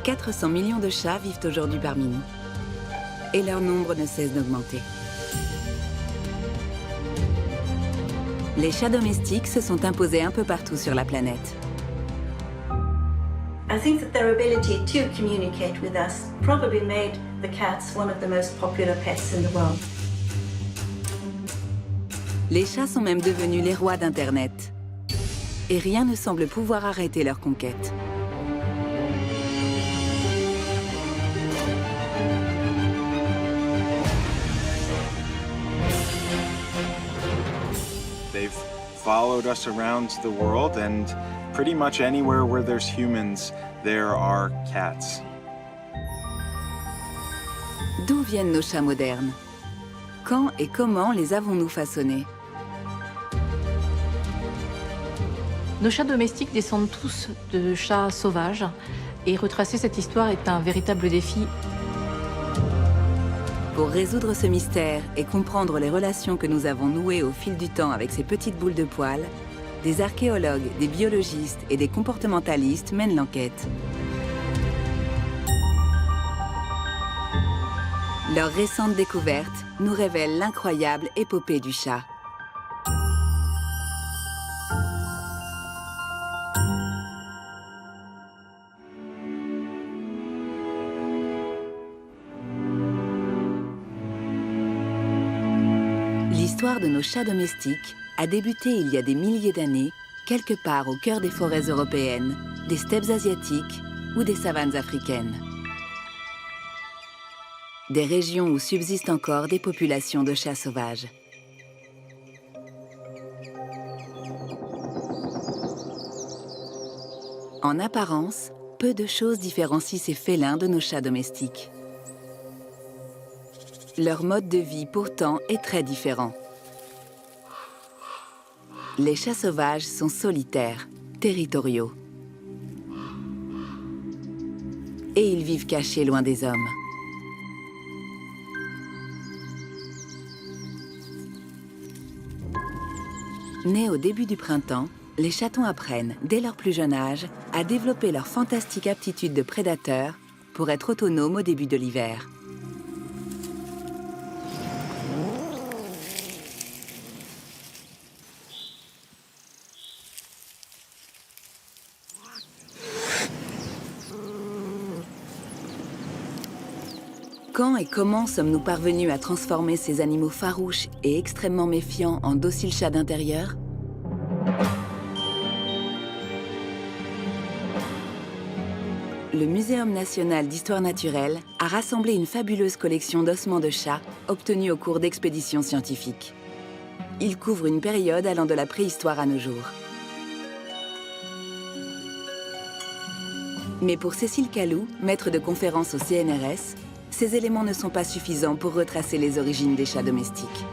400 millions de chats vivent aujourd'hui parmi nous. Et leur nombre ne cesse d'augmenter. Les chats domestiques se sont imposés un peu partout sur la planète. I think that their ability to communicate with us probably made the cats one of the most popular pets in the world. Les chats sont même devenus les rois d'Internet. Et rien ne semble pouvoir arrêter leur conquête. They've followed us around the world, and pretty much anywhere where there's humans, there are cats. D'où viennent nos chats modernes? Quand et comment les avons-nous façonnés? Nos chats domestiques descendent tous de chats sauvages, et retracer cette histoire est un véritable défi. Pour résoudre ce mystère et comprendre les relations que nous avons nouées au fil du temps avec ces petites boules de poils, des archéologues, des biologistes et des comportementalistes mènent l'enquête. Leur récente découverte nous révèle l'incroyable épopée du chat. L'histoire de nos chats domestiques a débuté il y a des milliers d'années, quelque part au cœur des forêts européennes, des steppes asiatiques ou des savanes africaines. Des régions où subsistent encore des populations de chats sauvages. En apparence, peu de choses différencient ces félins de nos chats domestiques. Leur mode de vie, pourtant, est très différent. Les chats sauvages sont solitaires, territoriaux. Et ils vivent cachés loin des hommes. Nés au début du printemps, les chatons apprennent, dès leur plus jeune âge, à développer leur fantastique aptitude de prédateur pour être autonomes au début de l'hiver. Quand et comment sommes-nous parvenus à transformer ces animaux farouches et extrêmement méfiants en dociles chats d'intérieur? Le Muséum national d'histoire naturelle a rassemblé une fabuleuse collection d'ossements de chats obtenus au cours d'expéditions scientifiques. Il couvre une période allant de la préhistoire à nos jours. Mais pour Cécile Calou, maître de conférence au CNRS, ces éléments ne sont pas suffisants pour retracer les origines des chats domestiques.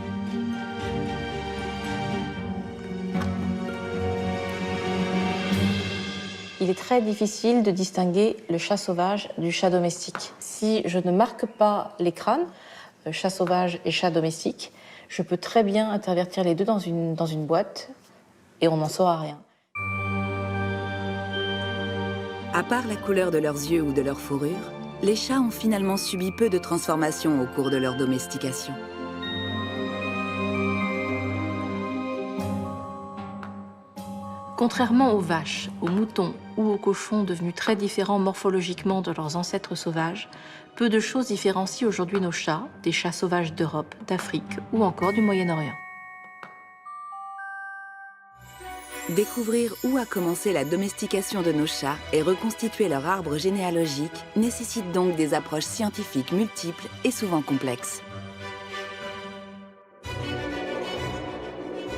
Il est très difficile de distinguer le chat sauvage du chat domestique. Si je ne marque pas les crânes, chat sauvage et chat domestique, je peux très bien intervertir les deux dans une boîte et on n'en saura rien. À part la couleur de leurs yeux ou de leur fourrure, les chats ont finalement subi peu de transformations au cours de leur domestication. Contrairement aux vaches, aux moutons ou aux cochons devenus très différents morphologiquement de leurs ancêtres sauvages, peu de choses différencient aujourd'hui nos chats des chats sauvages d'Europe, d'Afrique ou encore du Moyen-Orient. Découvrir où a commencé la domestication de nos chats et reconstituer leur arbre généalogique nécessite donc des approches scientifiques multiples et souvent complexes.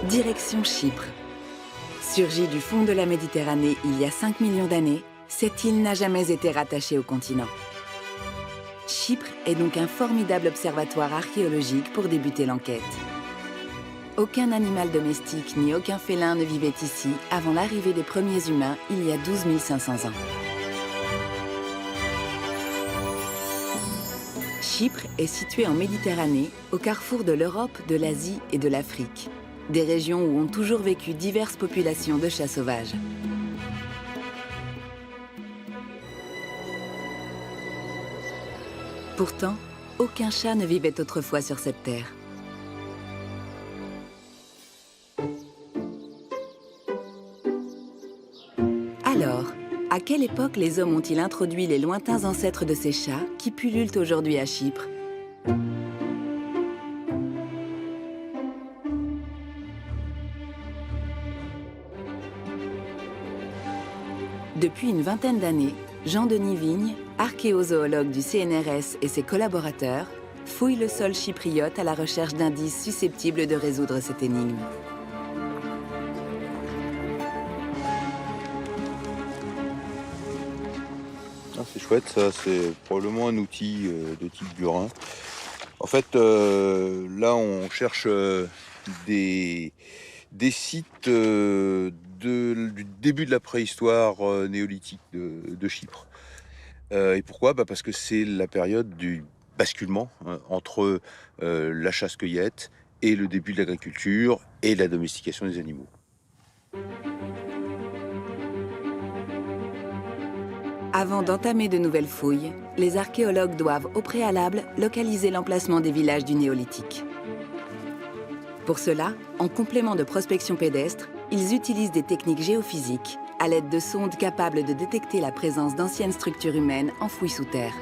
Direction Chypre. Surgie du fond de la Méditerranée il y a 5 millions d'années, cette île n'a jamais été rattachée au continent. Chypre est donc un formidable observatoire archéologique pour débuter l'enquête. Aucun animal domestique ni aucun félin ne vivait ici avant l'arrivée des premiers humains il y a 12 500 ans. Chypre est située en Méditerranée, au carrefour de l'Europe, de l'Asie et de l'Afrique, des régions où ont toujours vécu diverses populations de chats sauvages. Pourtant, aucun chat ne vivait autrefois sur cette terre. Alors, à quelle époque les hommes ont-ils introduit les lointains ancêtres de ces chats qui pullulent aujourd'hui à Chypre? Depuis une vingtaine d'années, Jean-Denis Vigne, archéozoologue du CNRS et ses collaborateurs, fouillent le sol chypriote à la recherche d'indices susceptibles de résoudre cette énigme. Ah, c'est chouette, ça, c'est probablement un outil de type burin. En fait, là, on cherche des sites du début de la préhistoire néolithique de Chypre. Et pourquoi? Parce que c'est la période du basculement entre la chasse-cueillette et le début de l'agriculture et de la domestication des animaux. Avant d'entamer de nouvelles fouilles, les archéologues doivent au préalable localiser l'emplacement des villages du néolithique. Pour cela, en complément de prospection pédestre, ils utilisent des techniques géophysiques à l'aide de sondes capables de détecter la présence d'anciennes structures humaines enfouies sous terre.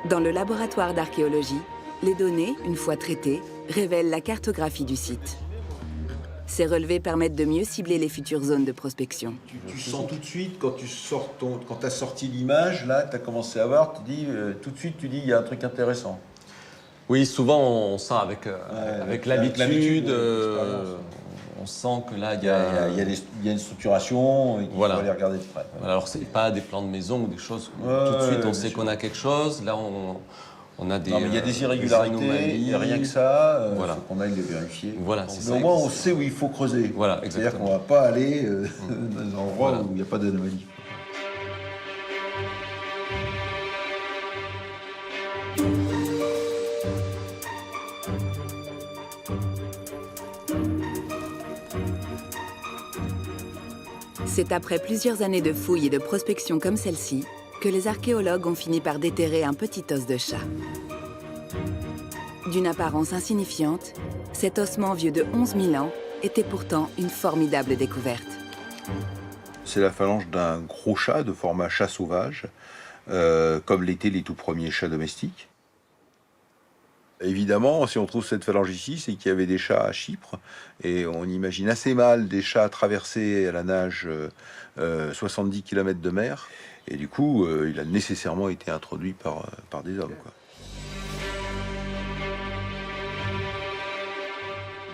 Dans le laboratoire d'archéologie, les données, une fois traitées, révèlent la cartographie du site. Ces relevés permettent de mieux cibler les futures zones de prospection. Tu sens tout de suite, quand tu as sorti l'image, là, tu as commencé à voir, tout de suite, tu dis, il y a un truc intéressant. Oui, souvent, on sent avec l'habitude, on sent que là, il y a une structuration et qu'il faut aller regarder de près. Voilà, alors, c'est pas des plans de maison ou des choses, tout de suite, on sait qu'on a quelque chose. Là, on a des... Non, mais il y a des irrégularités, il n'y a rien que ça, il faut qu'on aille les vérifier. Voilà, c'est ça. Mais au moins, on sait où il faut creuser. Voilà, exactement. C'est-à-dire qu'on ne va pas aller dans un endroit où il n'y a pas d'anomalie. C'est après plusieurs années de fouilles et de prospection comme celle-ci que les archéologues ont fini par déterrer un petit os de chat. D'une apparence insignifiante, cet ossement vieux de 11 000 ans était pourtant une formidable découverte. C'est la phalange d'un gros chat de format chat sauvage, comme l'étaient les tout premiers chats domestiques. Évidemment, si on trouve cette phalange ici, c'est qu'il y avait des chats à Chypre, et on imagine assez mal des chats traverser à la nage 70 km de mer, et du coup, il a nécessairement été introduit par des hommes, quoi.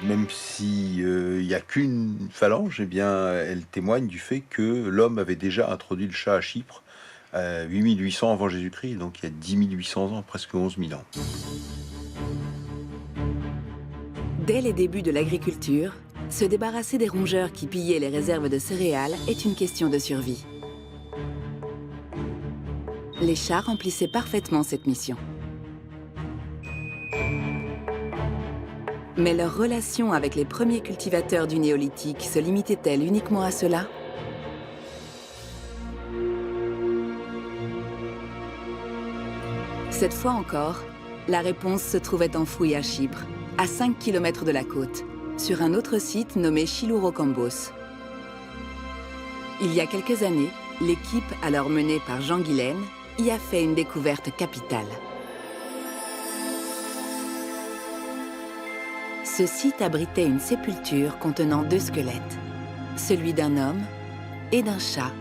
Même s'il n'y a qu'une phalange, eh bien, elle témoigne du fait que l'homme avait déjà introduit le chat à Chypre à 8800 avant Jésus-Christ, donc il y a 10 800 ans, presque 11 000 ans. Dès les débuts de l'agriculture, se débarrasser des rongeurs qui pillaient les réserves de céréales est une question de survie. Les chats remplissaient parfaitement cette mission. Mais leur relation avec les premiers cultivateurs du néolithique se limitait-elle uniquement à cela? Cette fois encore, la réponse se trouvait enfouie à Chypre, à 5 km de la côte, sur un autre site nommé Chilourokambos. Il y a quelques années, l'équipe, alors menée par Jean Guilaine, y a fait une découverte capitale. Ce site abritait une sépulture contenant 2 squelettes, celui d'un homme et d'un chat,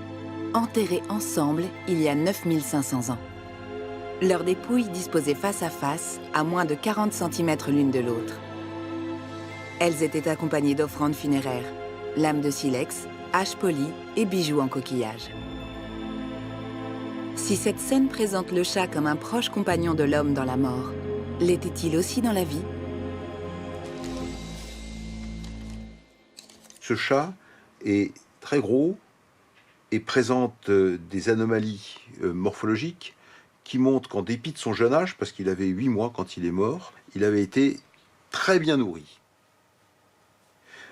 enterrés ensemble il y a 9500 ans. Leurs dépouilles disposées face à moins de 40 cm l'une de l'autre. Elles étaient accompagnées d'offrandes funéraires, lames de silex, haches polies et bijoux en coquillage. Si cette scène présente le chat comme un proche compagnon de l'homme dans la mort, l'était-il aussi dans la vie? Ce chat est très gros et présente des anomalies morphologiques qui montrent qu'en dépit de son jeune âge, parce qu'il avait 8 mois quand il est mort, il avait été très bien nourri.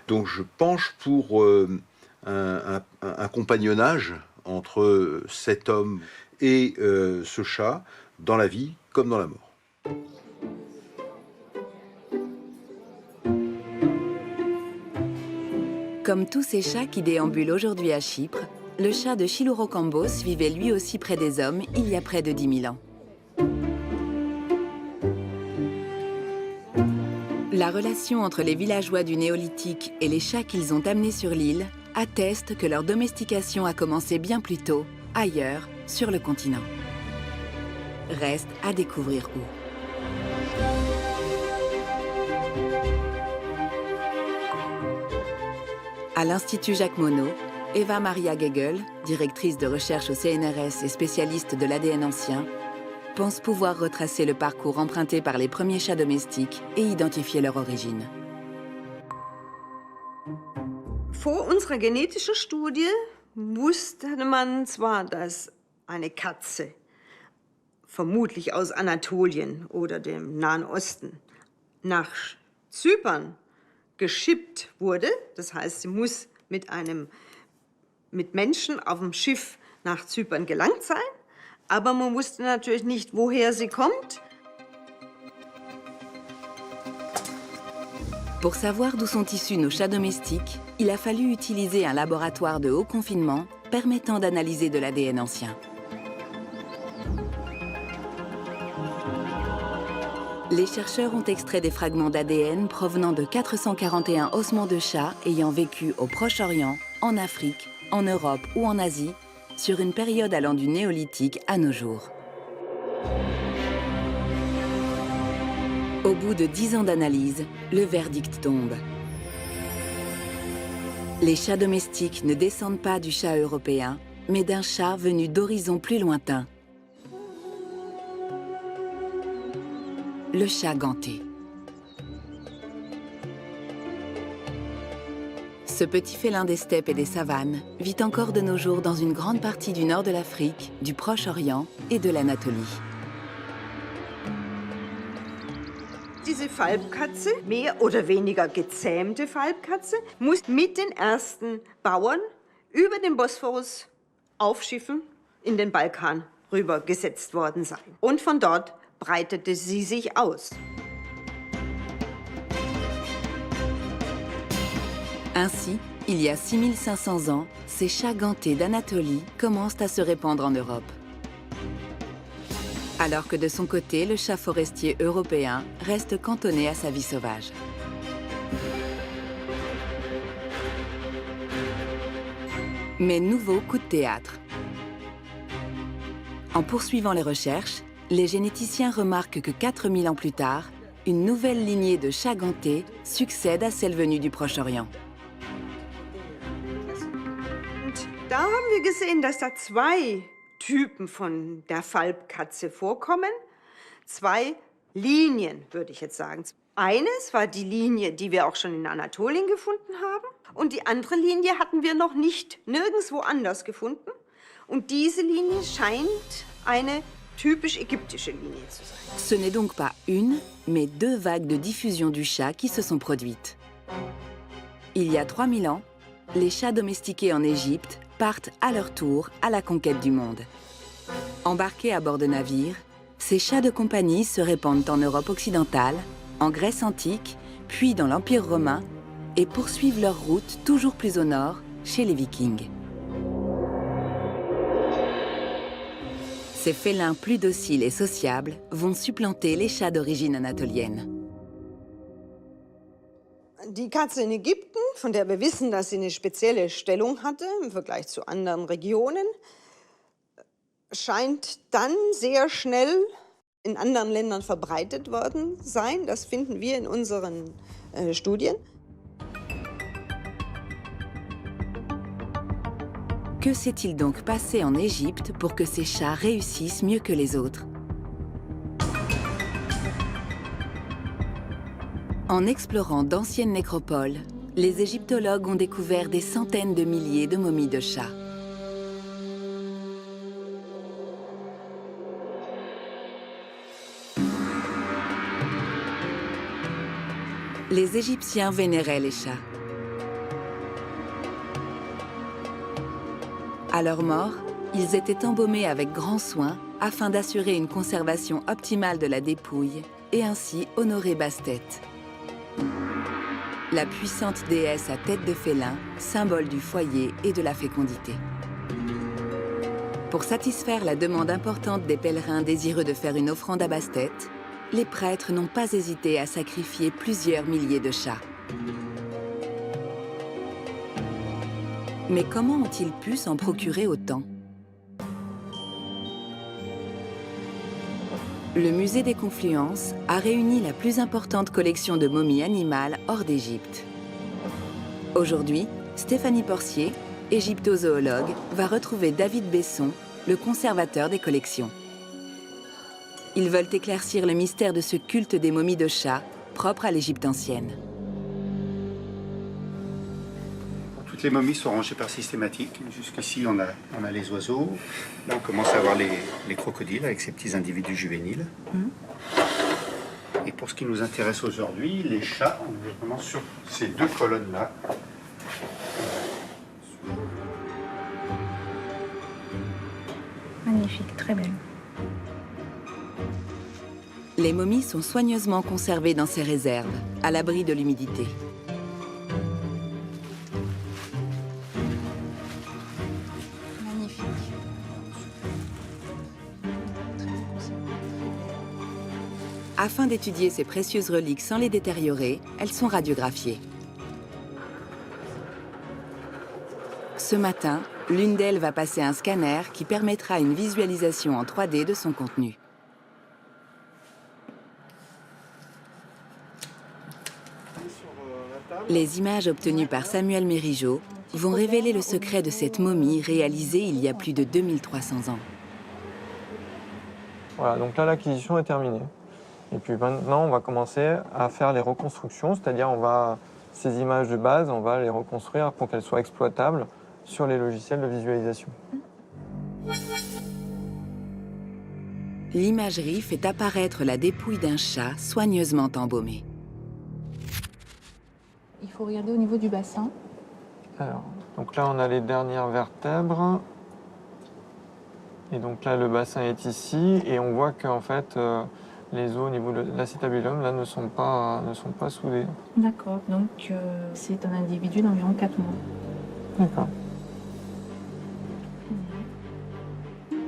Donc je penche pour un compagnonnage entre cet homme et ce chat dans la vie comme dans la mort. Comme tous ces chats qui déambulent aujourd'hui à Chypre, le chat de Chilourokambos vivait lui aussi près des hommes il y a près de 10 000 ans. La relation entre les villageois du Néolithique et les chats qu'ils ont amenés sur l'île atteste que leur domestication a commencé bien plus tôt, ailleurs, sur le continent. Reste à découvrir où. À l'Institut Jacques Monod, Eva Maria Gegel, directrice de recherche au CNRS et spécialiste de l'ADN ancien, pense pouvoir retracer le parcours emprunté par les premiers chats domestiques et identifier leur origine. Vor unserer genetischen Studie wusste man zwar, dass eine Katze vermutlich aus Anatolien oder dem Nahen Osten nach Zypern geschippt wurde. Das heißt, sie muss mit Menschen auf dem Schiff nach Zypern gelangt sein. Aber man wusste natürlich nicht, woher sie kommt. Pour savoir d'où sont issus nos chats domestiques, il a fallu utiliser un laboratoire de haut confinement permettant d'analyser de l'ADN ancien. Les chercheurs ont extrait des fragments d'ADN provenant de 441 ossements de chats ayant vécu au Proche-Orient, en Afrique, en Europe ou en Asie, sur une période allant du Néolithique à nos jours. Au bout de 10 ans d'analyse, le verdict tombe. Les chats domestiques ne descendent pas du chat européen, mais d'un chat venu d'horizons plus lointains. Le chat ganté. Ce petit félin des steppes et des savanes vit encore de nos jours dans une grande partie du nord de l'Afrique, du Proche-Orient et de l'Anatolie. Diese Falbkatze, mehr oder weniger gezähmte Falbkatze, muss mit den ersten Bauern über den Bosporus auf Schiffen in den Balkan rübergesetzt worden sein. Und von dort breitete sie sich aus. Ainsi, il y a 6500 ans, ces chats gantés d'Anatolie commencent à se répandre en Europe. Alors que de son côté, le chat forestier européen reste cantonné à sa vie sauvage. Mais nouveau coup de théâtre. En poursuivant les recherches, les généticiens remarquent que 4000 ans plus tard, une nouvelle lignée de chats gantés succède à celle venue du Proche-Orient. Da haben wir gesehen, dass da zwei Typen von der Falbkatze vorkommen. Zwei Linien, würde ich jetzt sagen. Eines war die Linie, die wir auch schon in Anatolien gefunden haben. Und die andere Linie hatten wir noch nicht nirgendwo anders gefunden. Und diese Linie scheint eine typisch égyptische Linie zu sein. Ce n'est donc pas une, mais deux vagues de diffusion du chat qui se sont produites. Il y a 3000 ans, les chats domestiqués en Égypte partent à leur tour à la conquête du monde. Embarqués à bord de navires, ces chats de compagnie se répandent en Europe occidentale, en Grèce antique, puis dans l'Empire romain, et poursuivent leur route toujours plus au nord, chez les Vikings. Ces félins plus dociles et sociables vont supplanter les chats d'origine anatolienne. Die Katze in Ägypten, von der wir wissen, dass sie eine spezielle Stellung hatte im Vergleich zu anderen Regionen, scheint dann sehr schnell in anderen Ländern verbreitet worden sein. Das finden wir in unseren Studien. Que s'est-il donc passé en Égypte pour que ces chats réussissent mieux que les autres? En explorant d'anciennes nécropoles, les égyptologues ont découvert des centaines de milliers de momies de chats. Les Égyptiens vénéraient les chats. À leur mort, Ils étaient embaumés avec grand soin afin d'assurer une conservation optimale de la dépouille et ainsi honorer Bastet, la puissante déesse à tête de félin, symbole du foyer et de la fécondité. Pour satisfaire la demande importante des pèlerins désireux de faire une offrande à Bastet, les prêtres n'ont pas hésité à sacrifier plusieurs milliers de chats. Mais comment ont-ils pu s'en procurer autant? Le musée des Confluences a réuni la plus importante collection de momies animales hors d'Égypte. Aujourd'hui, Stéphanie Porcier, égyptozoologue, va retrouver David Besson, le conservateur des collections. Ils veulent éclaircir le mystère de ce culte des momies de chats, propre à l'Égypte ancienne. Toutes les momies sont rangées par systématique. Jusqu'ici, on a les oiseaux. Là, on commence à avoir les crocodiles avec ces petits individus juvéniles. Et pour ce qui nous intéresse aujourd'hui, les chats, on est vraiment sur ces deux colonnes-là. Magnifique, très belle. Les momies sont soigneusement conservées dans ces réserves, à l'abri de l'humidité. Magnifique. Afin d'étudier ces précieuses reliques sans les détériorer, elles sont radiographiées. Ce matin, l'une d'elles va passer un scanner qui permettra une visualisation en 3D de son contenu. Les images obtenues par Samuel Mérigeau vont révéler le secret de cette momie réalisée il y a plus de 2300 ans. Voilà, donc là, l'acquisition est terminée. Et puis maintenant, on va commencer à faire les reconstructions, c'est-à-dire ces images de base, on va les reconstruire pour qu'elles soient exploitables sur les logiciels de visualisation. L'imagerie fait apparaître la dépouille d'un chat soigneusement embaumé. Il faut regarder au niveau du bassin. Alors, donc là, on a les dernières vertèbres. Et donc là, le bassin est ici. Et on voit qu'en fait, les os au niveau de l'acétabulum là, ne sont pas soudés. D'accord, donc c'est un individu d'environ 4 mois. D'accord.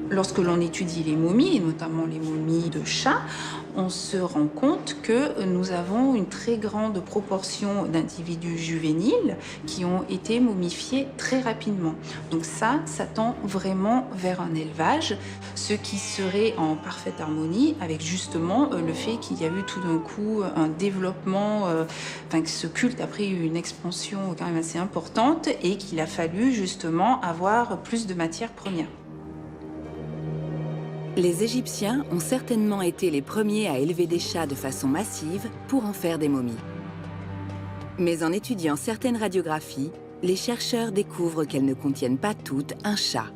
Lorsque l'on étudie les momies, et notamment les momies de chats, on se rend compte que nous avons une très grande proportion d'individus juvéniles qui ont été momifiés très rapidement. Donc ça tend vraiment vers un élevage, ce qui serait en parfaite harmonie avec justement le fait qu'il y a eu tout d'un coup un développement, que ce culte a pris une expansion quand même assez importante et qu'il a fallu justement avoir plus de matières premières. Les Égyptiens ont certainement été les premiers à élever des chats de façon massive pour en faire des momies. Mais en étudiant certaines radiographies, les chercheurs découvrent qu'elles ne contiennent pas toutes un chat.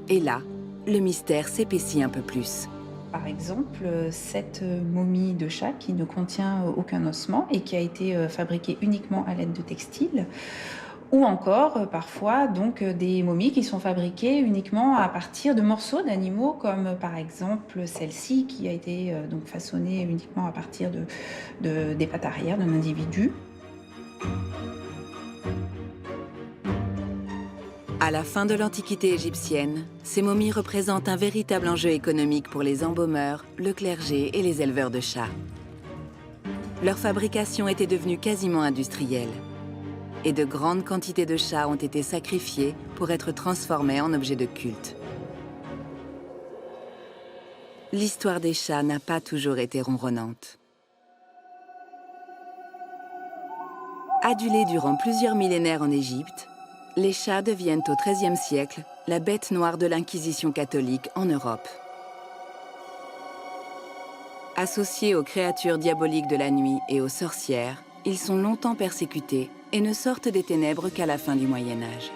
Et là, le mystère s'épaissit un peu plus. Par exemple, cette momie de chat qui ne contient aucun ossement et qui a été fabriquée uniquement à l'aide de textiles. Ou encore, parfois, donc, des momies qui sont fabriquées uniquement à partir de morceaux d'animaux, comme par exemple celle-ci qui a été donc façonnée uniquement à partir des pattes arrière d'un individu. À la fin de l'Antiquité égyptienne, ces momies représentent un véritable enjeu économique pour les embaumeurs, le clergé et les éleveurs de chats. Leur fabrication était devenue quasiment industrielle. Et de grandes quantités de chats ont été sacrifiés pour être transformés en objets de culte. L'histoire des chats n'a pas toujours été ronronnante. Adulés durant plusieurs millénaires en Égypte, les chats deviennent au XIIIe siècle la bête noire de l'Inquisition catholique en Europe. Associés aux créatures diaboliques de la nuit et aux sorcières, ils sont longtemps persécutés et ne sortent des ténèbres qu'à la fin du Moyen-Âge.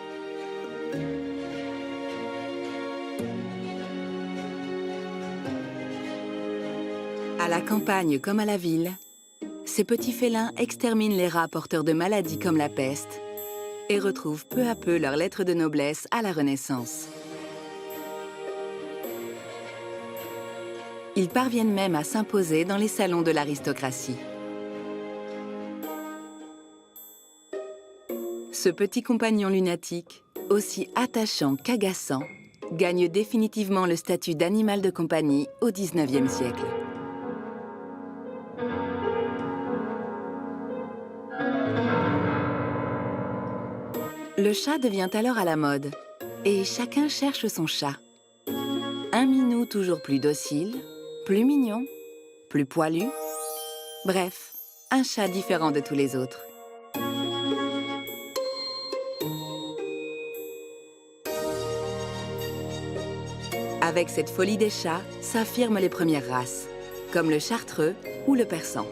À la campagne comme à la ville, ces petits félins exterminent les rats porteurs de maladies comme la peste et retrouvent peu à peu leur lettre de noblesse à la Renaissance. Ils parviennent même à s'imposer dans les salons de l'aristocratie. Ce petit compagnon lunatique, aussi attachant qu'agaçant, gagne définitivement le statut d'animal de compagnie au XIXe siècle. Le chat devient alors à la mode, et chacun cherche son chat. Un minou toujours plus docile, plus mignon, plus poilu. Bref, un chat différent de tous les autres. Avec cette folie des chats, s'affirment les premières races, comme le chartreux ou le persan.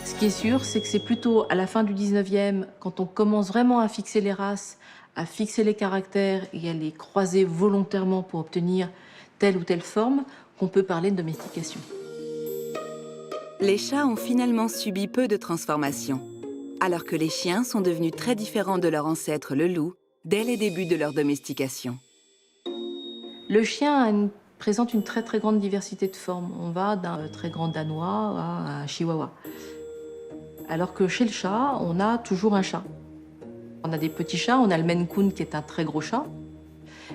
Ce qui est sûr, c'est que c'est plutôt à la fin du 19e, quand on commence vraiment à fixer les races, à fixer les caractères et à les croiser volontairement pour obtenir telle ou telle forme, qu'on peut parler de domestication. Les chats ont finalement subi peu de transformations, alors que les chiens sont devenus très différents de leur ancêtre le loup dès les débuts de leur domestication. Le chien présente une très très grande diversité de formes. On va d'un très grand danois à un chihuahua. Alors que chez le chat, on a toujours un chat. On a des petits chats, on a le Maine Coon qui est un très gros chat.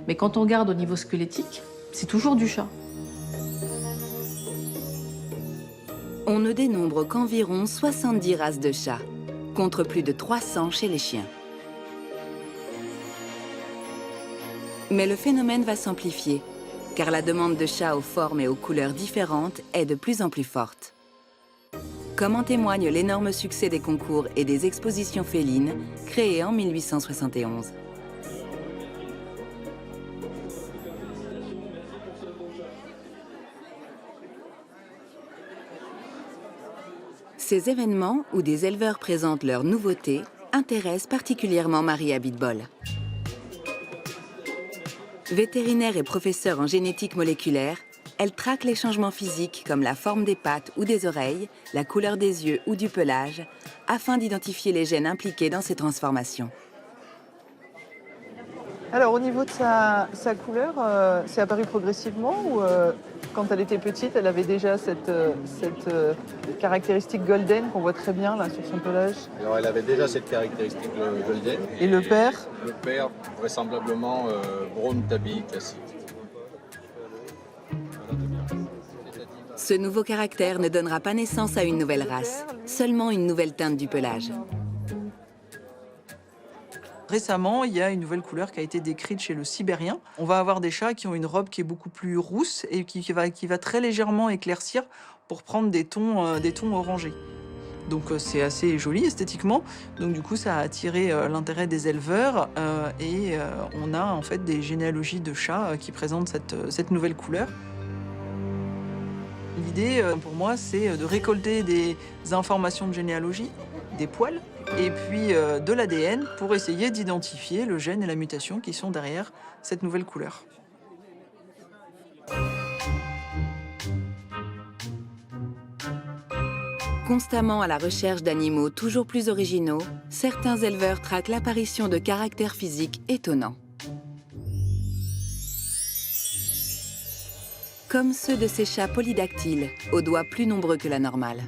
Mais quand on regarde au niveau squelettique, c'est toujours du chat. On ne dénombre qu'environ 70 races de chats, contre plus de 300 chez les chiens. Mais le phénomène va s'amplifier, car la demande de chats aux formes et aux couleurs différentes est de plus en plus forte. Comme en témoigne l'énorme succès des concours et des expositions félines créées en 1871. Ces événements où des éleveurs présentent leurs nouveautés intéressent particulièrement Marie Abitbol. Vétérinaire et professeure en génétique moléculaire, elle traque les changements physiques comme la forme des pattes ou des oreilles, la couleur des yeux ou du pelage, afin d'identifier les gènes impliqués dans ces transformations. Alors au niveau de sa couleur, c'est apparu progressivement ou quand elle était petite, elle avait déjà cette caractéristique golden qu'on voit très bien là sur son pelage? Alors elle avait déjà cette caractéristique golden. Et le père? Le père, vraisemblablement brown tabby classique. Ce nouveau caractère ne donnera pas naissance à une nouvelle race, seulement une nouvelle teinte du pelage. Récemment, il y a une nouvelle couleur qui a été décrite chez le sibérien. On va avoir des chats qui ont une robe qui est beaucoup plus rousse et qui va très légèrement éclaircir pour prendre des tons orangés. Donc c'est assez joli esthétiquement. Donc du coup, ça a attiré l'intérêt des éleveurs et on a en fait des généalogies de chats qui présentent cette nouvelle couleur. L'idée pour moi, c'est de récolter des informations de généalogie, des poils, et puis de l'ADN pour essayer d'identifier le gène et la mutation qui sont derrière cette nouvelle couleur. Constamment à la recherche d'animaux toujours plus originaux, certains éleveurs traquent l'apparition de caractères physiques étonnants. Comme ceux de ces chats polydactyles, aux doigts plus nombreux que la normale.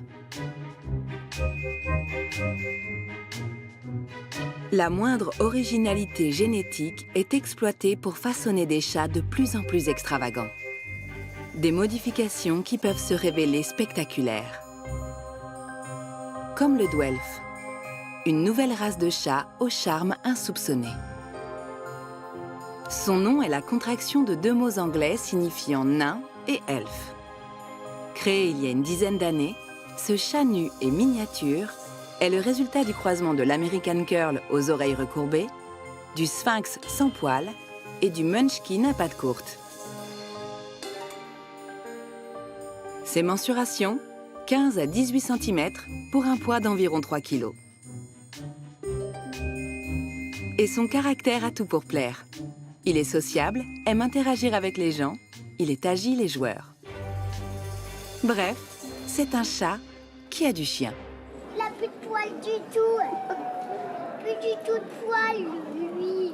La moindre originalité génétique est exploitée pour façonner des chats de plus en plus extravagants. Des modifications qui peuvent se révéler spectaculaires. Comme le Dwelf, une nouvelle race de chats au charme insoupçonné. Son nom est la contraction de deux mots anglais signifiant nain et elfe. Créé il y a une dizaine d'années, ce chat nu et miniature est le résultat du croisement de l'American Curl aux oreilles recourbées, du Sphinx sans poils et du Munchkin à pattes courtes. Ses mensurations, 15 à 18 cm pour un poids d'environ 3 kg. Et son caractère a tout pour plaire. Il est sociable, aime interagir avec les gens, il est agile et joueur. Bref, c'est un chat qui a du chien. Il n'a plus de poils du tout. plus du tout de poils, lui.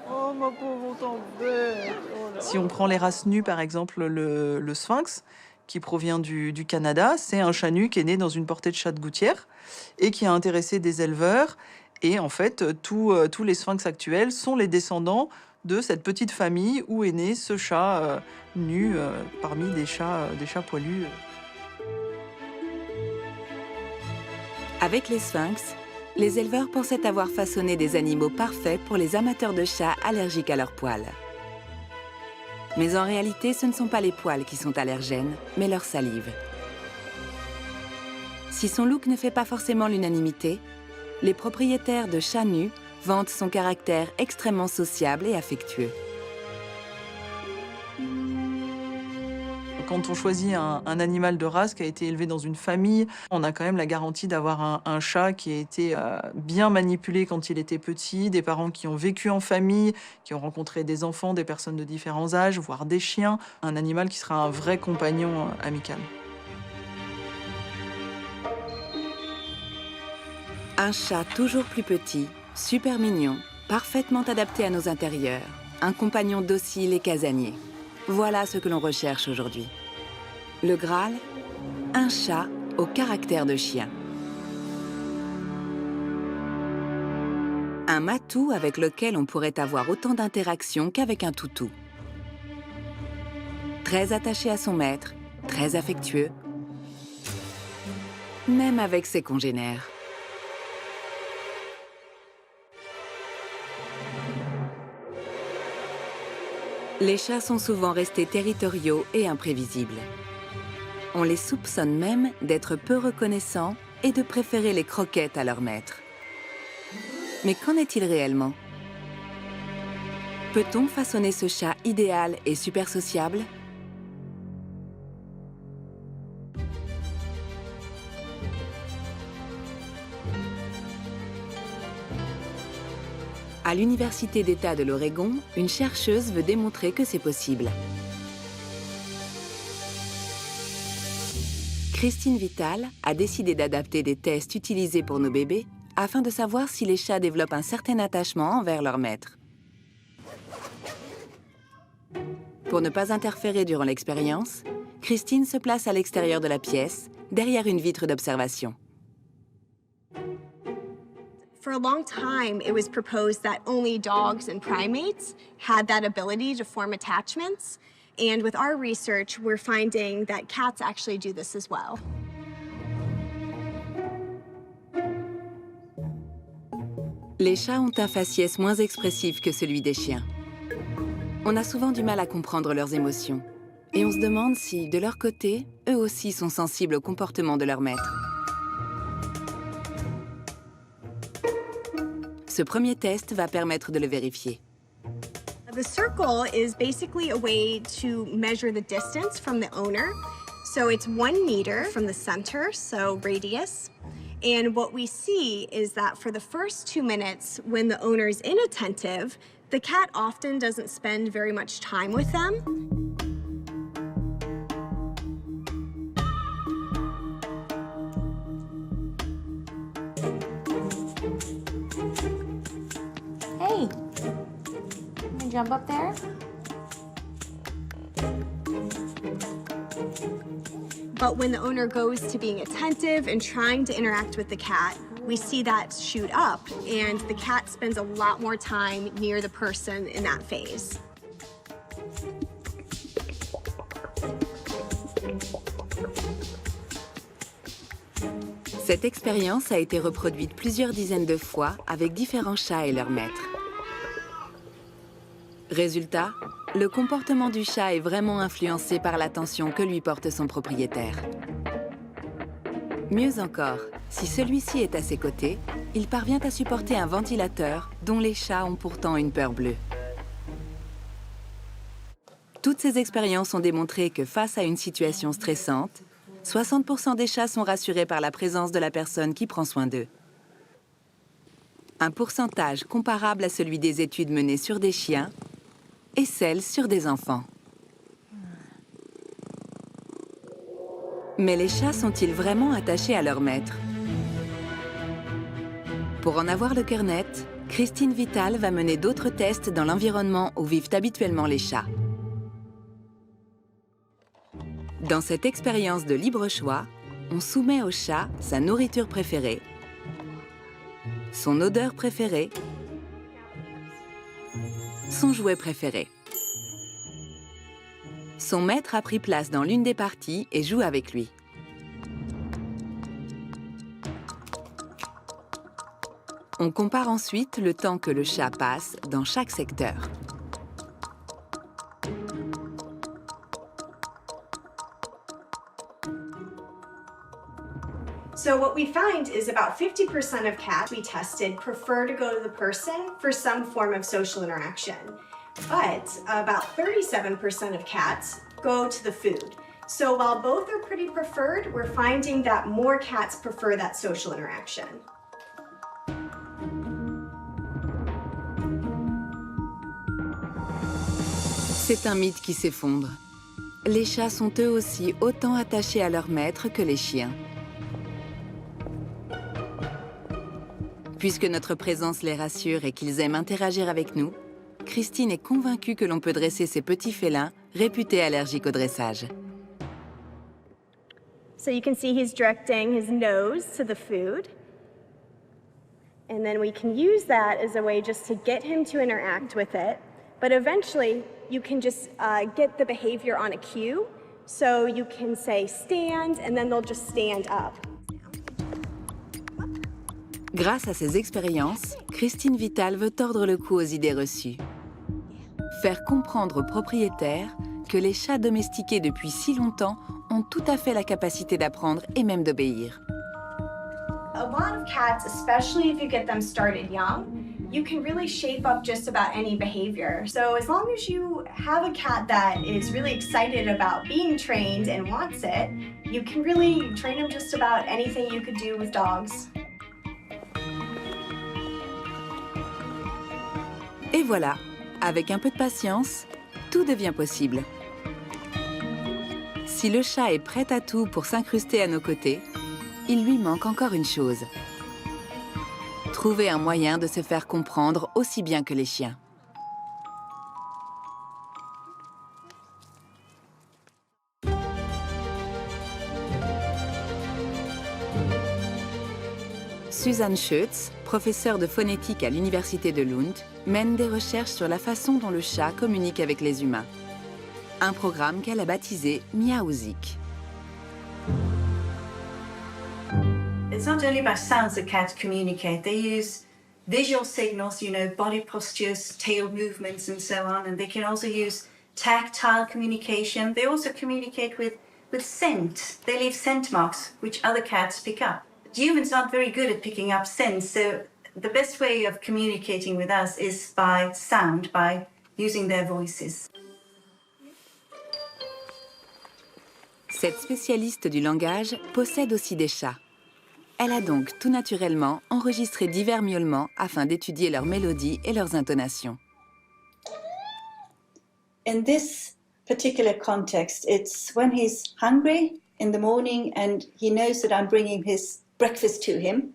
Oh ma pauvre, on t'embête. Si on prend les races nues, par exemple le sphinx, qui provient du Canada, c'est un chat nu qui est né dans une portée de chats de gouttière et qui a intéressé des éleveurs. Et en fait, tous les sphinx actuels sont les descendants de cette petite famille où est né ce chat nu parmi des chats poilus. Avec les sphinx, les éleveurs pensaient avoir façonné des animaux parfaits pour les amateurs de chats allergiques à leurs poils. Mais en réalité, ce ne sont pas les poils qui sont allergènes, mais leur salive. Si son look ne fait pas forcément l'unanimité, les propriétaires de chats nus vantent son caractère extrêmement sociable et affectueux. Quand on choisit un animal de race qui a été élevé dans une famille, on a quand même la garantie d'avoir un chat qui a été bien manipulé quand il était petit, des parents qui ont vécu en famille, qui ont rencontré des enfants, des personnes de différents âges, voire des chiens. Un animal qui sera un vrai compagnon amical. Un chat toujours plus petit, super mignon, parfaitement adapté à nos intérieurs, un compagnon docile et casanier. Voilà ce que l'on recherche aujourd'hui. Le Graal, un chat au caractère de chien. Un matou avec lequel on pourrait avoir autant d'interactions qu'avec un toutou. Très attaché à son maître, très affectueux, même avec ses congénères. Les chats sont souvent restés territoriaux et imprévisibles. On les soupçonne même d'être peu reconnaissants et de préférer les croquettes à leur maître. Mais qu'en est-il réellement? Peut-on façonner ce chat idéal et super sociable? À l'Université d'État de l'Oregon, une chercheuse veut démontrer que c'est possible. Christine Vital a décidé d'adapter des tests utilisés pour nos bébés afin de savoir si les chats développent un certain attachement envers leur maître. Pour ne pas interférer durant l'expérience, Christine se place à l'extérieur de la pièce, derrière une vitre d'observation. For a long time, it was proposed that only dogs and primates had that ability to form attachments. And with our research, we're finding that cats actually do this as well. Les chats ont un faciès moins expressif que celui des chiens. On a souvent du mal à comprendre leurs émotions. Et on se demande si, de leur côté, eux aussi sont sensibles au comportement de leur maître. Ce premier test va permettre de le vérifier. The circle is basically a way to measure the distance from the owner. So it's 1 meter from the center, so radius. And what we see is that for the first 2 minutes, when the owner is inattentive, the cat often doesn't spend very much time with them. Hey, can I jump up there? But when the owner goes to being attentive and trying to interact with the cat, we see that shoot up, and the cat spends a lot more time near the person in that phase. Cette expérience a été reproduite plusieurs dizaines de fois avec différents chats et leurs maîtres. Résultat, le comportement du chat est vraiment influencé par l'attention que lui porte son propriétaire. Mieux encore, si celui-ci est à ses côtés, il parvient à supporter un ventilateur dont les chats ont pourtant une peur bleue. Toutes ces expériences ont démontré que face à une situation stressante, 60% des chats sont rassurés par la présence de la personne qui prend soin d'eux. Un pourcentage comparable à celui des études menées sur des chiens et celles sur des enfants. Mais les chats sont-ils vraiment attachés à leur maître? Pour en avoir le cœur net, Christine Vital va mener d'autres tests dans l'environnement où vivent habituellement les chats. Dans cette expérience de libre choix, on soumet au chat sa nourriture préférée, son odeur préférée, son jouet préféré. Son maître a pris place dans l'une des parties et joue avec lui. On compare ensuite le temps que le chat passe dans chaque secteur. So what we find is about 50% of cats we tested prefer to go to the person for some form of social interaction. But about 37% of cats go to the food. So while both are pretty preferred, we're finding that more cats prefer that social interaction. C'est un mythe qui s'effondre. Les chats sont eux aussi autant attachés à leur maître que les chiens. Puisque notre présence les rassure et qu'ils aiment interagir avec nous, Christine est convaincue que l'on peut dresser ces petits félins réputés allergiques au dressage. So you can see he's directing his nose to the food. And then we can use that as a way just to get him to interact with it. But eventually, you can just get the behavior on a cue. So you can say stand, and then they'll just stand up. Grâce à ces expériences, Christine Vital veut tordre le cou aux idées reçues. Faire comprendre aux propriétaires que les chats domestiqués depuis si longtemps ont tout à fait la capacité d'apprendre et même d'obéir. A lot of cats, especially if you get them started young, you can really shape up just about any behavior. So as long as you have a cat that is really excited about being trained and wants it, you can really train them just about anything you could do with dogs. Et voilà, avec un peu de patience, tout devient possible. Si le chat est prêt à tout pour s'incruster à nos côtés, il lui manque encore une chose. Trouver un moyen de se faire comprendre aussi bien que les chiens. Susanne Schütz, professeure de phonétique à l'université de Lund, mène des recherches sur la façon dont le chat communique avec les humains. Un programme qu'elle a baptisé Miaouzik. It's not only by sounds that cats communicate. They use visual signals, you know, body postures, tail movements, and so on. And they can also use tactile communication. They also communicate with scent. They leave scent marks, which other cats pick up. Humans aren't very good at picking up scent, so the best way of communicating with us is by sound, by using their voices. Cette spécialiste du langage possède aussi des chats. Elle a donc tout naturellement enregistré divers miaulements afin d'étudier leurs mélodies et leurs intonations. In this particular context, it's when he's hungry in the morning and he knows that I'm bringing his breakfast to him,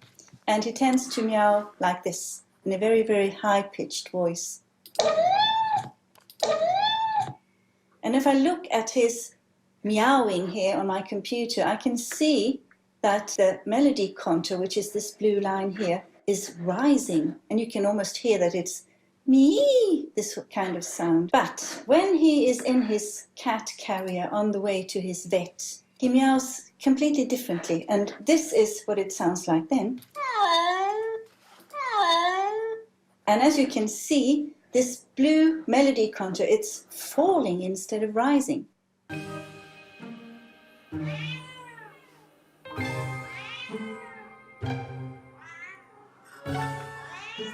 and he tends to meow like this in a very, very high-pitched voice. And if I look at his meowing here on my computer, I can see that the melody contour, which is this blue line here, is rising, and you can almost hear that it's me, this kind of sound. But when he is in his cat carrier on the way to his vet, he meows completely differently, and this is what it sounds like then. And as you can see, this blue melody contour, it's falling instead of rising.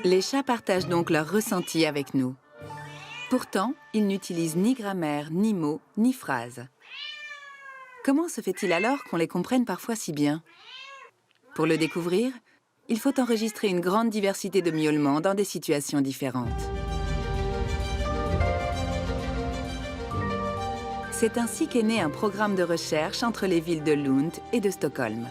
Les chats partagent donc leurs ressentis avec nous. Pourtant, ils n'utilisent ni grammaire, ni mots, ni phrases. Comment se fait-il alors qu'on les comprenne parfois si bien? Pour le découvrir, il faut enregistrer une grande diversité de miaulements dans des situations différentes. C'est ainsi qu'est né un programme de recherche entre les villes de Lund et de Stockholm.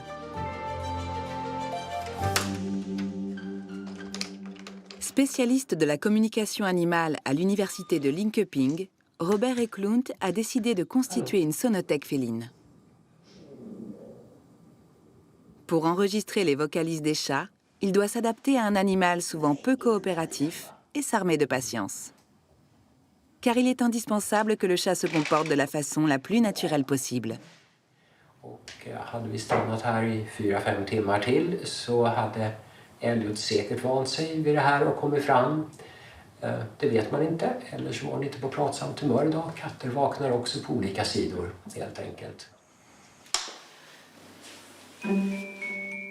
Spécialiste de la communication animale à l'université de Linköping, Robert Eklund a décidé de constituer une sonothèque féline. Pour enregistrer les vocalises des chats, il doit s'adapter à un animal souvent peu coopératif et s'armer de patience. Car il est indispensable que le chat se comporte de la façon la plus naturelle possible. Hade vi stannat här i 4-5 timmar till så hade Elliot säkert vant sig vid det här och kommit fram. Det vet man inte, eller så var han inte på pratsamt humör idag. Katter vaknar också på olika sidor, helt enkelt.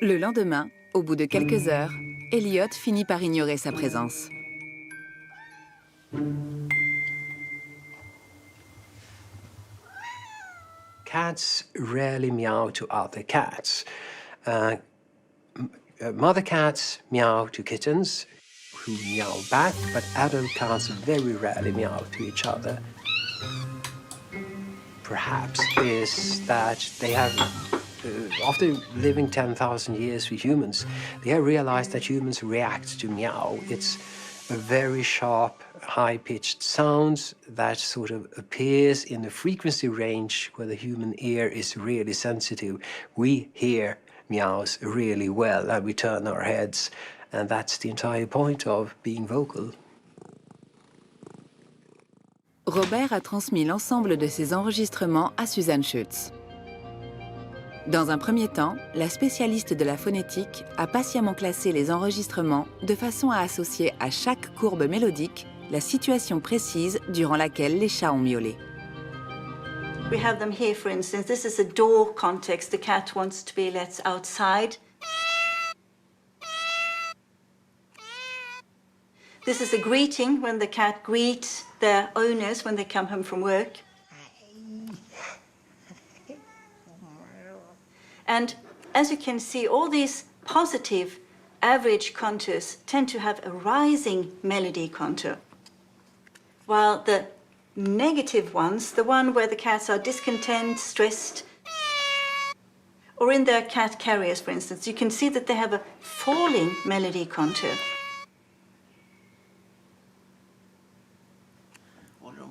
Le lendemain, au bout de quelques heures, Elliot finit par ignorer sa présence. Cats rarely meow to other cats. Mother cats meow to kittens, who meow back, but adult cats very rarely meow to each other. Perhaps is that they have, after living 10,000 years with humans, they have realized that humans react to meow. It's a very sharp, high-pitched sound that sort of appears in the frequency range where the human ear is really sensitive. We hear meows really well and we turn our heads, and that's the entire point of being vocal. Robert a transmis l'ensemble de ses enregistrements à Susanne Schütz. Dans un premier temps, la spécialiste de la phonétique a patiemment classé les enregistrements de façon à associer à chaque courbe mélodique la situation précise durant laquelle les chats ont miaulé. We have them here, for instance. This is a door context. The cat wants to be let outside. This is a greeting when the cat greets their owners when they come home from work. And as you can see, all these positive average contours tend to have a rising melody contour, while the negative ones, the one where the cats are discontent, stressed, or in their cat carriers, for instance, you can see that they have a falling melody contour.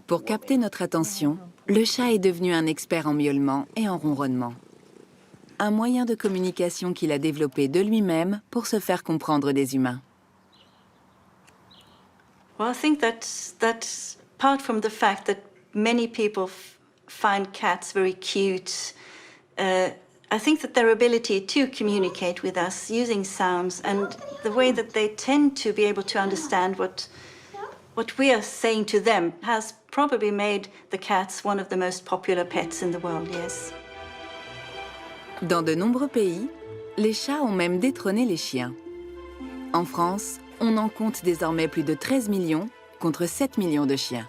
Pour capter notre attention, le chat est devenu un expert en miaulement et en ronronnement. Un moyen de communication qu'il a développé de lui-même pour se faire comprendre des humains. Well, I think that's apart from the fact that many people find cats very cute, I think that their ability to communicate with us using sounds and the way that they tend to be able to understand what we are saying to them has probably made the cats one of the most popular pets in the world, yes. Dans de nombreux pays, les chats ont même détrôné les chiens. En France, on en compte désormais plus de 13 millions contre 7 millions de chiens.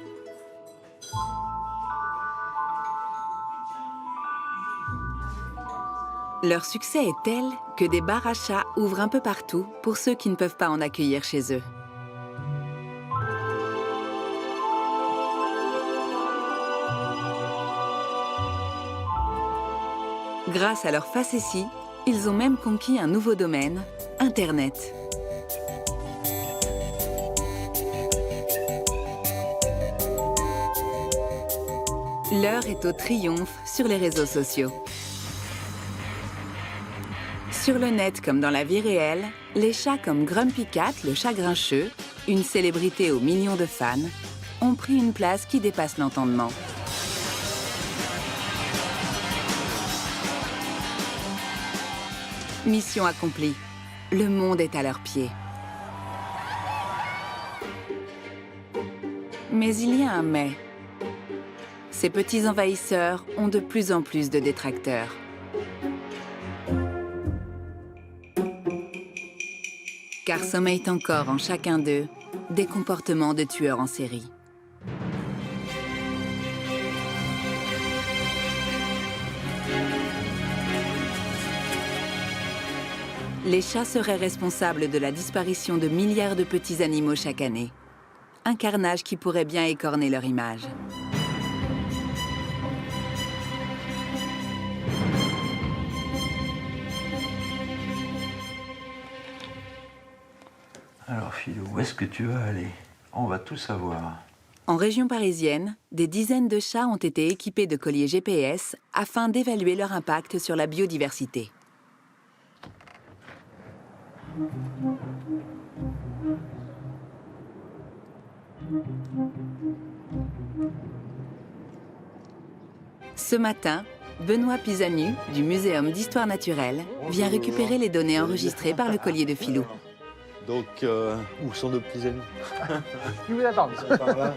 Leur succès est tel que des bars à chats ouvrent un peu partout pour ceux qui ne peuvent pas en accueillir chez eux. Grâce à leur facétie, ils ont même conquis un nouveau domaine, Internet. L'heure est au triomphe sur les réseaux sociaux. Sur le net comme dans la vie réelle, les chats comme Grumpy Cat, le chat grincheux, une célébrité aux millions de fans, ont pris une place qui dépasse l'entendement. Mission accomplie. Le monde est à leurs pieds. Mais il y a un mais. Ces petits envahisseurs ont de plus en plus de détracteurs. Car sommeillent encore en chacun d'eux des comportements de tueurs en série. Les chats seraient responsables de la disparition de milliards de petits animaux chaque année. Un carnage qui pourrait bien écorner leur image. Alors Philou, où est-ce que tu vas aller? On va tout savoir. En région parisienne, des dizaines de chats ont été équipés de colliers GPS afin d'évaluer leur impact sur la biodiversité. Ce matin, Benoît Pisanu, du Muséum d'Histoire Naturelle, vient récupérer les données enregistrées par le collier de Philou. Donc, où sont nos petits amis? Je vous attends. Ils sont par là.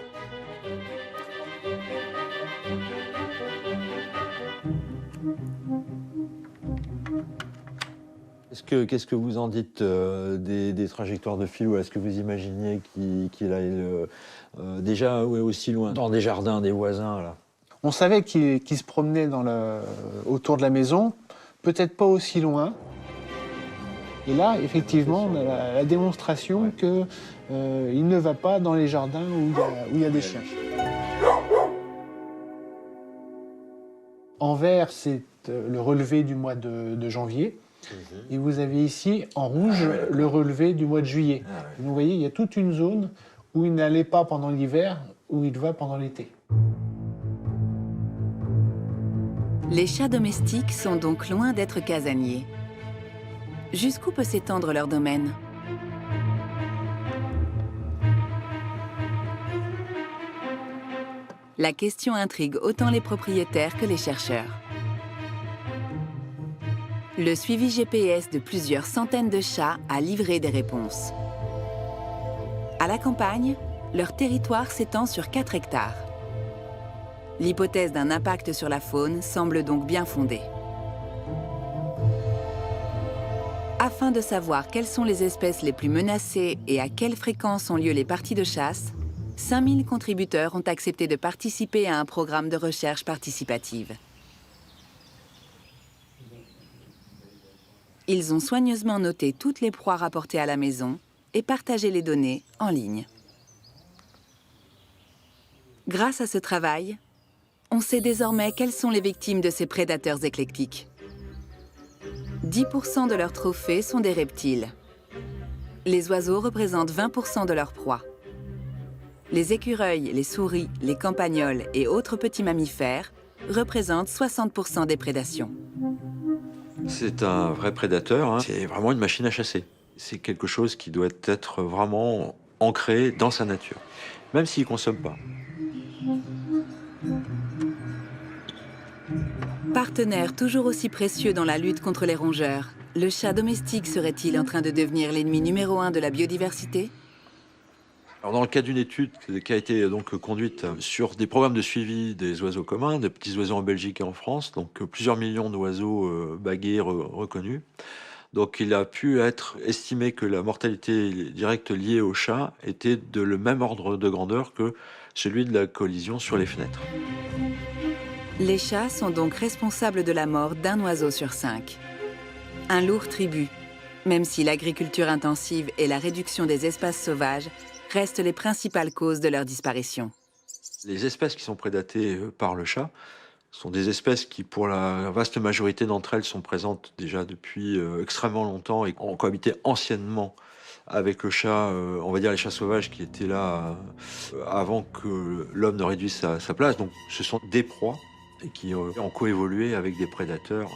Qu'est-ce que vous en dites des trajectoires de Philou? Est-ce que vous imaginiez qu'il aille déjà aussi loin, dans des jardins des voisins là? On savait qu'il se promenait autour de la maison, peut-être pas aussi loin. Et là, effectivement, on a la démonstration qu'il ne va pas dans les jardins où il y a des chiens. En vert, c'est le relevé du mois de janvier. Et vous avez ici, en rouge, le relevé du mois de juillet. Donc, vous voyez, il y a toute une zone où il n'allait pas pendant l'hiver, où il va pendant l'été. Les chats domestiques sont donc loin d'être casaniers. Jusqu'où peut s'étendre leur domaine? La question intrigue autant les propriétaires que les chercheurs. Le suivi GPS de plusieurs centaines de chats a livré des réponses. À la campagne, leur territoire s'étend sur 4 hectares. L'hypothèse d'un impact sur la faune semble donc bien fondée. Afin de savoir quelles sont les espèces les plus menacées et à quelle fréquence ont lieu les parties de chasse, 5000 contributeurs ont accepté de participer à un programme de recherche participative. Ils ont soigneusement noté toutes les proies rapportées à la maison et partagé les données en ligne. Grâce à ce travail, on sait désormais quelles sont les victimes de ces prédateurs éclectiques. 10% de leurs trophées sont des reptiles. Les oiseaux représentent 20% de leur proie. Les écureuils, les souris, les campagnols et autres petits mammifères représentent 60% des prédations. C'est un vrai prédateur, hein. C'est vraiment une machine à chasser. C'est quelque chose qui doit être vraiment ancré dans sa nature, même s'il ne consomme pas. Partenaire toujours aussi précieux dans la lutte contre les rongeurs, le chat domestique serait-il en train de devenir l'ennemi numéro 1 de la biodiversité? Alors dans le cadre d'une étude qui a été donc conduite sur des programmes de suivi des oiseaux communs, des petits oiseaux en Belgique et en France, donc plusieurs millions d'oiseaux bagués reconnus. Donc il a pu être estimé que la mortalité directe liée au chat était de le même ordre de grandeur que celui de la collision sur les fenêtres. Les chats sont donc responsables de la mort d'un oiseau sur 5. Un lourd tribut, même si l'agriculture intensive et la réduction des espaces sauvages restent les principales causes de leur disparition. Les espèces qui sont prédatées par le chat sont des espèces qui, pour la vaste majorité d'entre elles, sont présentes déjà depuis extrêmement longtemps et ont cohabité anciennement avec le chat, on va dire les chats sauvages qui étaient là avant que l'homme ne réduise sa place. Donc ce sont des proies et qui ont coévolué avec des prédateurs.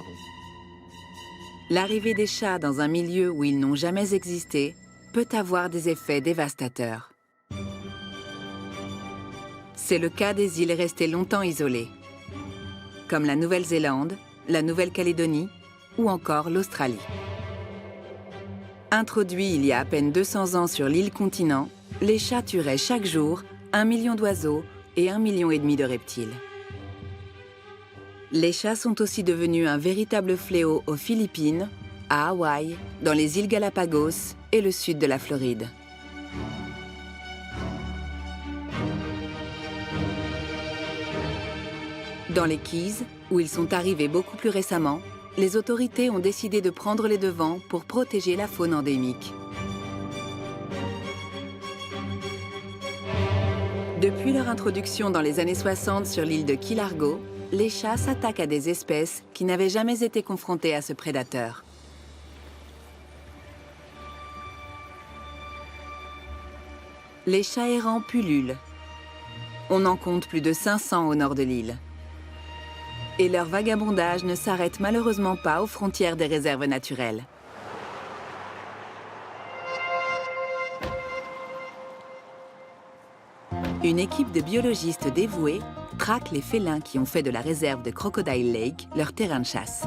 L'arrivée des chats dans un milieu où ils n'ont jamais existé peut avoir des effets dévastateurs. C'est le cas des îles restées longtemps isolées, comme la Nouvelle-Zélande, la Nouvelle-Calédonie ou encore l'Australie. Introduits il y a à peine 200 ans sur l'île continent, les chats tueraient chaque jour 1 million d'oiseaux et 1,5 million de reptiles. Les chats sont aussi devenus un véritable fléau aux Philippines, à Hawaï, dans les îles Galapagos et le sud de la Floride. Dans les Keys, où ils sont arrivés beaucoup plus récemment, les autorités ont décidé de prendre les devants pour protéger la faune endémique. Depuis leur introduction dans les années 60 sur l'île de Key Largo, les chats s'attaquent à des espèces qui n'avaient jamais été confrontées à ce prédateur. Les chats errants pullulent. On en compte plus de 500 au nord de l'île. Et leur vagabondage ne s'arrête malheureusement pas aux frontières des réserves naturelles. Une équipe de biologistes dévoués traque les félins qui ont fait de la réserve de Crocodile Lake leur terrain de chasse.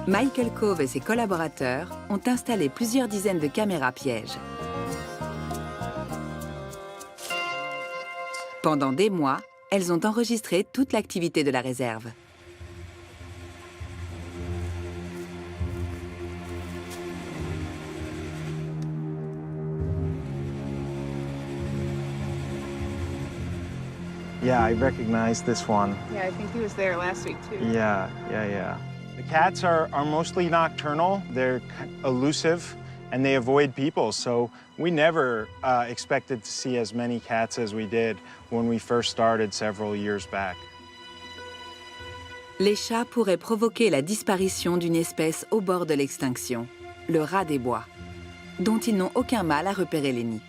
Michael Cove et ses collaborateurs ont installé plusieurs dizaines de caméras pièges. Pendant des mois, elles ont enregistré toute l'activité de la réserve. Yeah, I recognize this one. Yeah, I think he was there last week too. Yeah. The cats are mostly nocturnal. They're elusive and they avoid people. So we never expected to see as many cats as we did when we first started several years back. Les chats pourraient provoquer la disparition d'une espèce au bord de l'extinction, le rat des bois, dont ils n'ont aucun mal à repérer les nids.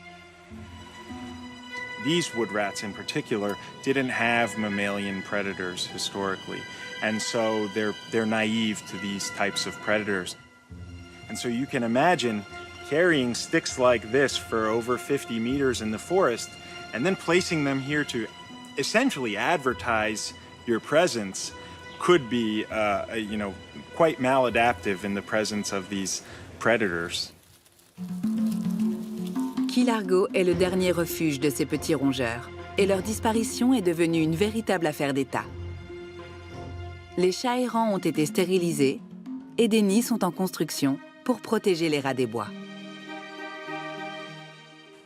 These wood rats in particular didn't have mammalian predators historically. And so they're naive to these types of predators. And so you can imagine carrying sticks like this for over 50 meters in the forest and then placing them here to essentially advertise your presence could be, quite maladaptive in the presence of these predators. Key Largo est le dernier refuge de ces petits rongeurs, et leur disparition est devenue une véritable affaire d'État. Les chats errants ont été stérilisés, et des nids sont en construction pour protéger les rats des bois.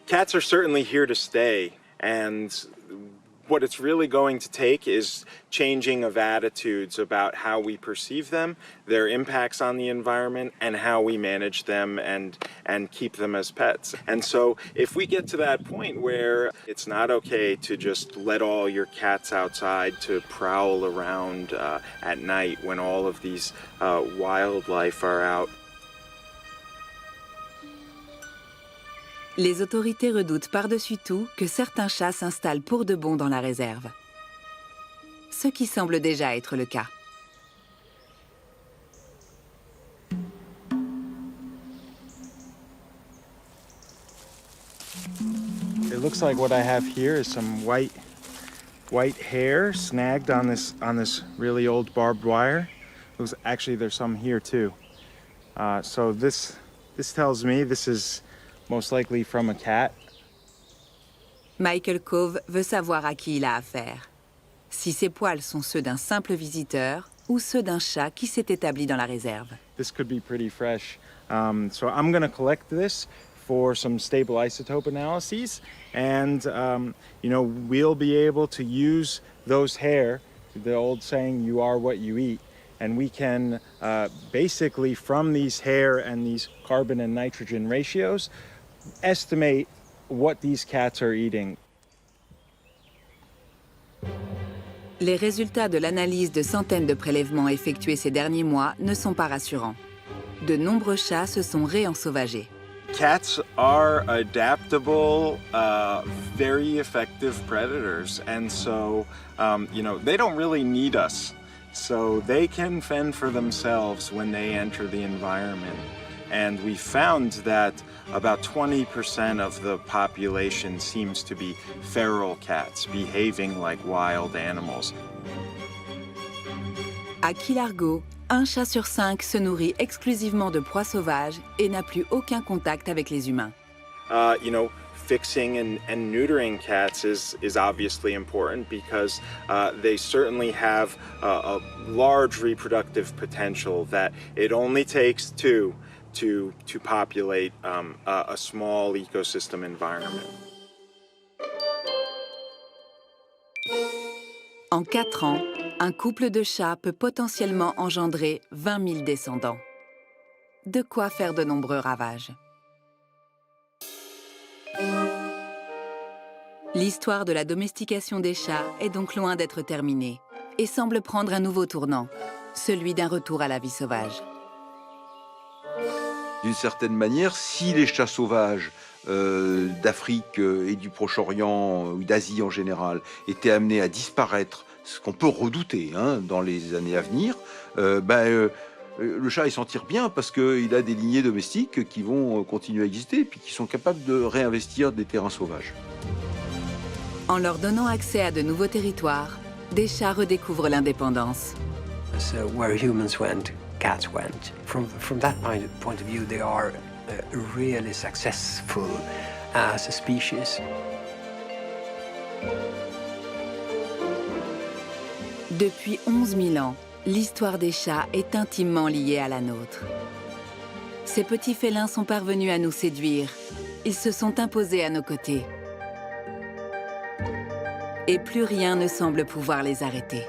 Cats are certainly here to stay, and what it's really going to take is changing of attitudes about how we perceive them, their impacts on the environment, and how we manage them and keep them as pets. And so if we get to that point where it's not okay to just let all your cats outside to prowl around at night when all of these wildlife are out. Les autorités redoutent par-dessus tout que certains chats s'installent pour de bon dans la réserve. Ce qui semble déjà être le cas. It looks like what I have here is some white hair snagged on this really old barbed wire. Actually, there's some here too. So this tells me this is most likely from a cat. Michael Cove veut savoir à qui il a affaire. Si ces poils sont ceux d'un simple visiteur ou ceux d'un chat qui s'est établi dans la réserve. This could be pretty fresh. So I'm going to collect this for some stable isotope analyses, and we'll be able to use those hair, the old saying, "You are what you eat," and we can basically, from these hair and these carbon and nitrogen ratios, estimate what these cats are eating. Les résultats de l'analyse de centaines de prélèvements effectués ces derniers mois ne sont pas rassurants. De nombreux chats se sont réensauvagés. Cats are adaptable, very effective predators, and so, they don't really need us. So they can fend for themselves when they enter the environment. And we found that about 20% of the population seems to be feral cats, behaving like wild animals. À Key Largo, un chat sur 5 se nourrit exclusivement de proies sauvages et n'a plus aucun contact avec les humains. Fixing and neutering cats is obviously important because they certainly have a large reproductive potential that it only takes two to populate a small ecosystem environment. En 4 ans, un couple de chats peut potentiellement engendrer 20 000 descendants. De quoi faire de nombreux ravages. L'histoire de la domestication des chats est donc loin d'être terminée et semble prendre un nouveau tournant, celui d'un retour à la vie sauvage. D'une certaine manière, si les chats sauvages d'Afrique et du Proche-Orient ou d'Asie en général étaient amenés à disparaître, ce qu'on peut redouter dans les années à venir, le chat il s'en tire bien parce qu'il a des lignées domestiques qui vont continuer à exister et puis qui sont capables de réinvestir des terrains sauvages. En leur donnant accès à de nouveaux territoires, des chats redécouvrent l'indépendance. So where humans went, cats went. From that point of view, they are really successful as a species. Depuis 11 000 ans, l'histoire des chats est intimement liée à la nôtre. Ces petits félins sont parvenus à nous séduire. Ils se sont imposés à nos côtés. Et plus rien ne semble pouvoir les arrêter.